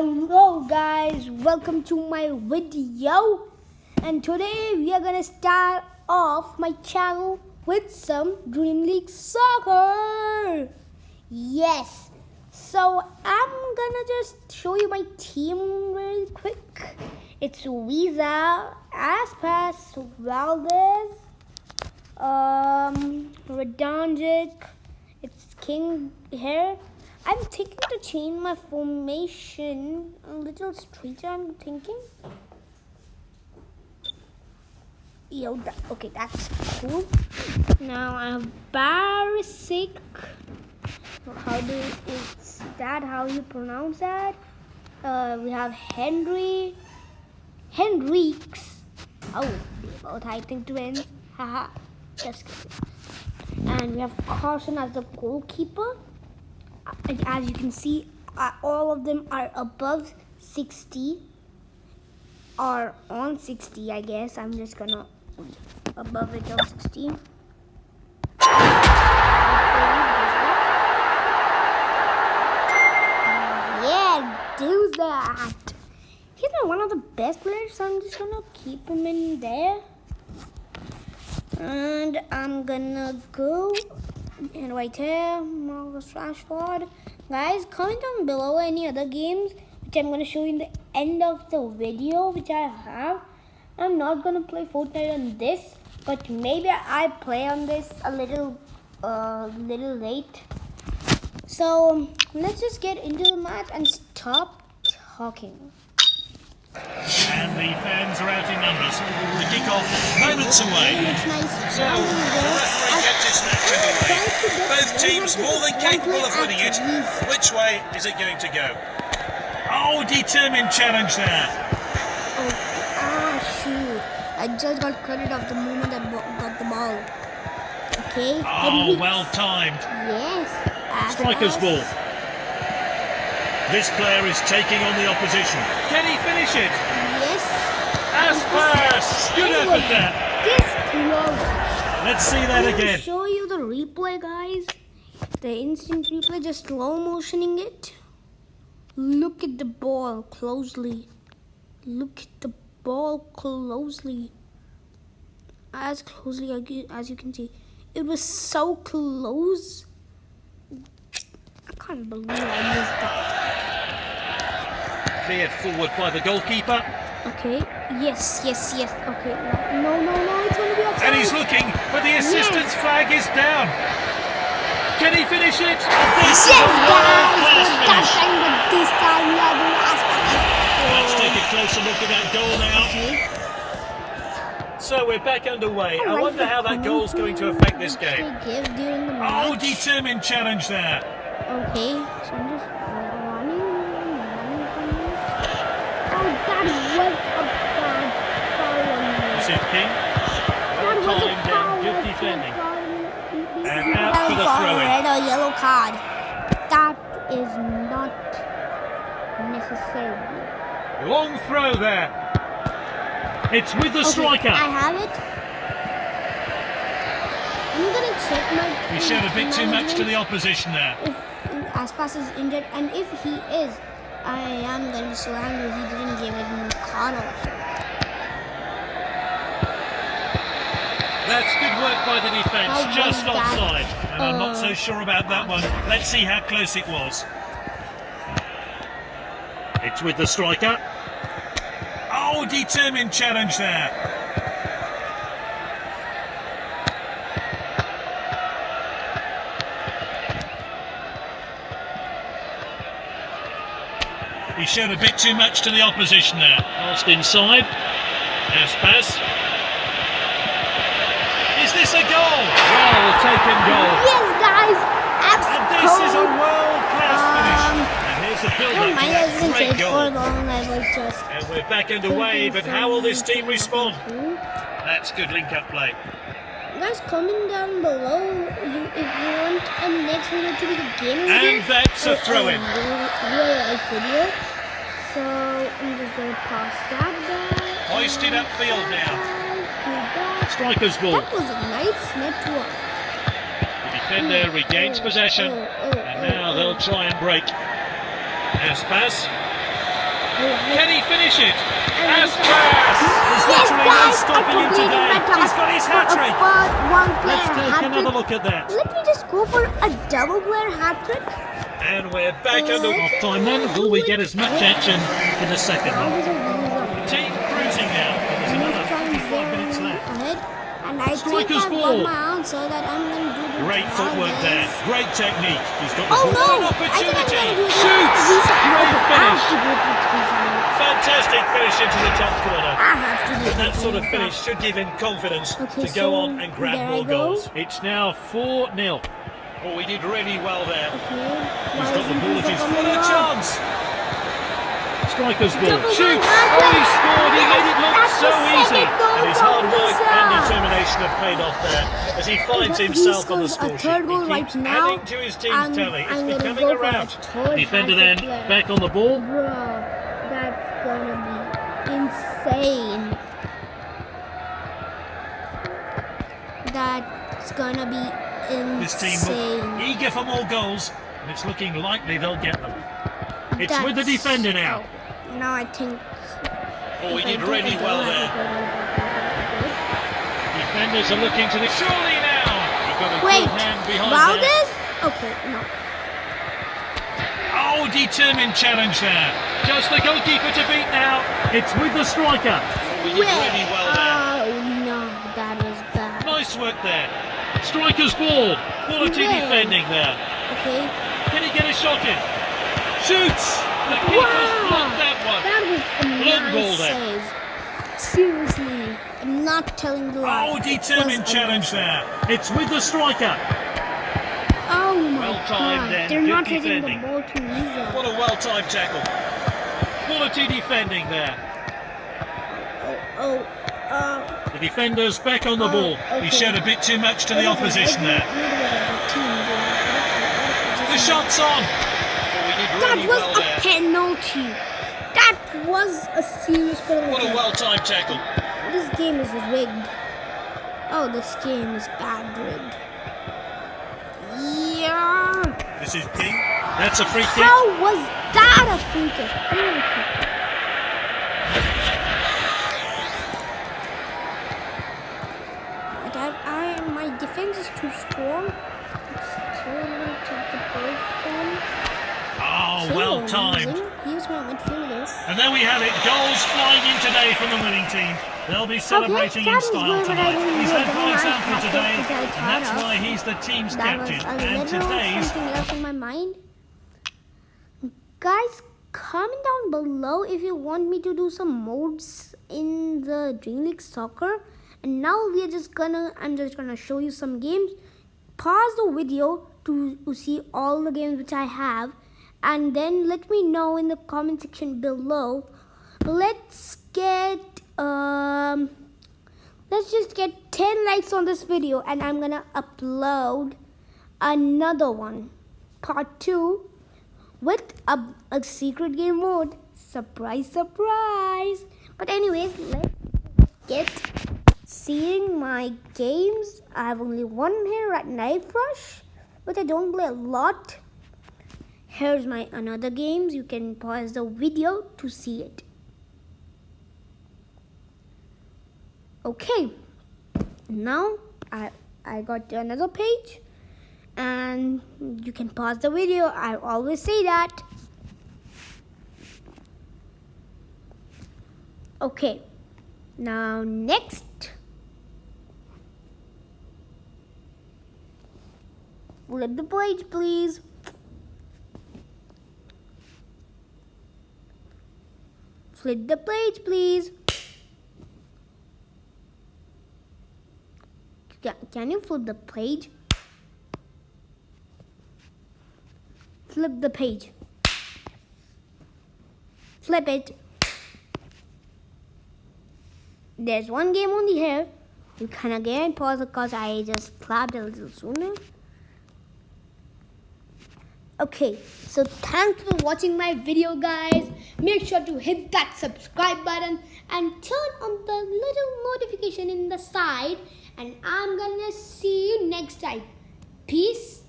Hello guys, welcome to my video, and today we are gonna start off my channel with some Dream League Soccer. Yes, so I'm gonna just show you my team really quick. It's Wiza, Aspas, Valdez, Radonjic, it's King here. I'm thinking to change my formation a little straighter, I'm thinking. Okay, that's cool. Now I have Barisic. Is that how you pronounce that? We have Henriques. Oh, both I think twins. Haha, just kidding. And we have Carson as the goalkeeper. As you can see, all of them are above 60 or on 60, I guess. I'm just gonna above it of 60. Yeah, do that. He's not one of the best players, so I'm just gonna keep him in there. And I'm gonna go and right here, Marcus Rashford. Guys, comment down below any other games which I'm going to show you in the end of the video which I have. I'm not going to play Fortnite on this, but maybe I play on this a little late. So let's just get into the match and stop talking. And the fans are out in numbers. The kick-off moments away. So, the referee gets his match underway. Both teams more than capable of winning it. Which way is it going to go? Oh, determined challenge there. Shoot. I just got credit of the moment I got the ball. Okay. Oh, well timed. Yes. Striker's ball. This player is taking on the opposition. Can he finish it? Yes. Aspas! Good effort there. This close. Let's see that again. Show you the replay, guys. The instant replay, just slow motioning it. Look at the ball closely. Look at the ball closely. As closely as you can see. It was so close. I can't believe I missed that. Cleared forward by the goalkeeper. Okay. Yes. Okay. No. It's going to be offside. And he's looking, but the assistance flag is down. Can he finish it? This is a world-class finish. This time we are going to ask. Let's take a closer look at that goal now. Okay. So we're back underway. I wonder how that goal's going to affect this game. Oh, determined challenge there. Okay. So I'm just running. Oh, that was a bad foul. This is King. Well timed and good defending. And out for the throw-in. Red or yellow card. That is not necessary. Long throw there. It's with the striker. I have it. I'm gonna check my. He showed a bit too much to the opposition there. If Aspas is injured, and if he is, I am gonna be so angry he didn't give it a card also. That's good work by the defence, just offside. And I'm not so sure about that one. Let's see how close it was. It's with the striker. Oh, determined challenge there. He showed a bit too much to the opposition there. Passed inside. Aspas. Is this a goal? Well taken goal. Yes, guys. And this is a world-class finish. And here's the build-up to that great goal. And we're back underway, but how will this team respond? That's good link-up play. Guys, comment down below if you want a next video to be the game video. And that's a throw-in. Real video. So I'm just gonna pass that back. Hoisted upfield now. Striker's ball. That was a nice network. The defender regains possession, and now they'll try and break. Aspas. Can he finish it? Aspas! There's literally no stopping him today. He's got his hat-trick. Let's take another look at that. Let me just go for a double player hat-trick. And we're back under half-time then. Will we get as much action in the second half? Team cruising now. There's another 45 minutes left. And I Striker's think I've ball. got my answer that I'm going to do the Great footwork there. Great technique. He's got the Oh ball. no! An opportunity. I think I'm Shoots. Great finish. I Fantastic finish into the top corner. have to do And that sort of it. finish should give him confidence Okay, to go so on and grab there more I go. goals. It's now 4-0. Oh, he did really well there. Okay. He's got the ball at his Why foot. is A it chance. Striker's ball. Double Shoots. man, Oh, he scored. He made it look That's so the easy. second goal And his from hard work Lisa. and determination have paid off there as he finds He himself on the scores score a sheet. third goal He right keeps now, adding to his team's and tally. It's I'm gonna becoming go a for a rout. third Defender hat-trick then player. back on the ball. Bro, that's gonna be insane. That's gonna be insane. This team look eager for more goals, and it's looking likely they'll get them. It's with the defender now. Oh, now I think. Oh, if he I did do- really I don't well have there. to go. Defenders are looking to the... Surely now! You've got a Wait, good hand behind Valdez? there. Okay, no. Oh, determined challenge there. Just the goalkeeper to beat now. It's with the striker. Oh, he did really well there. Oh no, that was bad. Nice work there. Striker's ball. Quality Where? defending there. Okay. Can he get a shot in? Shoots! The keeper's blocked that one. That was a Long nice ball there. save. Seriously, I'm not telling the lie. Oh, determined challenge there. It's with the striker. Oh my Well timed god, then, they're good not hitting defending. the ball too easy. What a well-timed tackle. Quality defending there. The defender's back on the ball. okay. He showed a bit too much to the opposition there. The shot's on. Oh, he did That really was well a there. penalty. That was a serious penalty. What a well-timed tackle. This game is rigged. Oh, this game is bad rigged. Yeah. This is King. That's a free kick. How was that a free kick? My defense is too strong. Still a little to the ball from. Oh, well-timed. Here's my midfielders. And there we have it. Goals flying in today from the winning team. They'll be celebrating that in was style good, but I tonight. didn't He's do led it. by Then I example had to today, because I and thought that's of- why he's the team's That was captain. a And little today's something else in my mind. Guys, comment down below if you want me to do some modes in the Dream League Soccer. And now I'm just gonna show you some games. Pause the video to see all the games which I have, and then let me know in the comment section below. Let's just get 10 likes on this video, and I'm gonna upload another one, part 2, with a secret game mode. Surprise, surprise. But anyways, let's get seeing my games. I have only one here at Knife Rush, but I don't play a lot. Here's my another games. You can pause the video to see it. Okay, now I got to another page, and you can pause the video. I always say that. Okay, now next. Flip the page, please. Flip the page, please. Can you flip the page? Flip the page. Flip it. There's one game only here. You can again pause it because I just clapped a little sooner. Okay, so thanks for watching my video, guys. Make sure to hit that subscribe button and turn on the little notification in the side. And I'm gonna see you next time. Peace.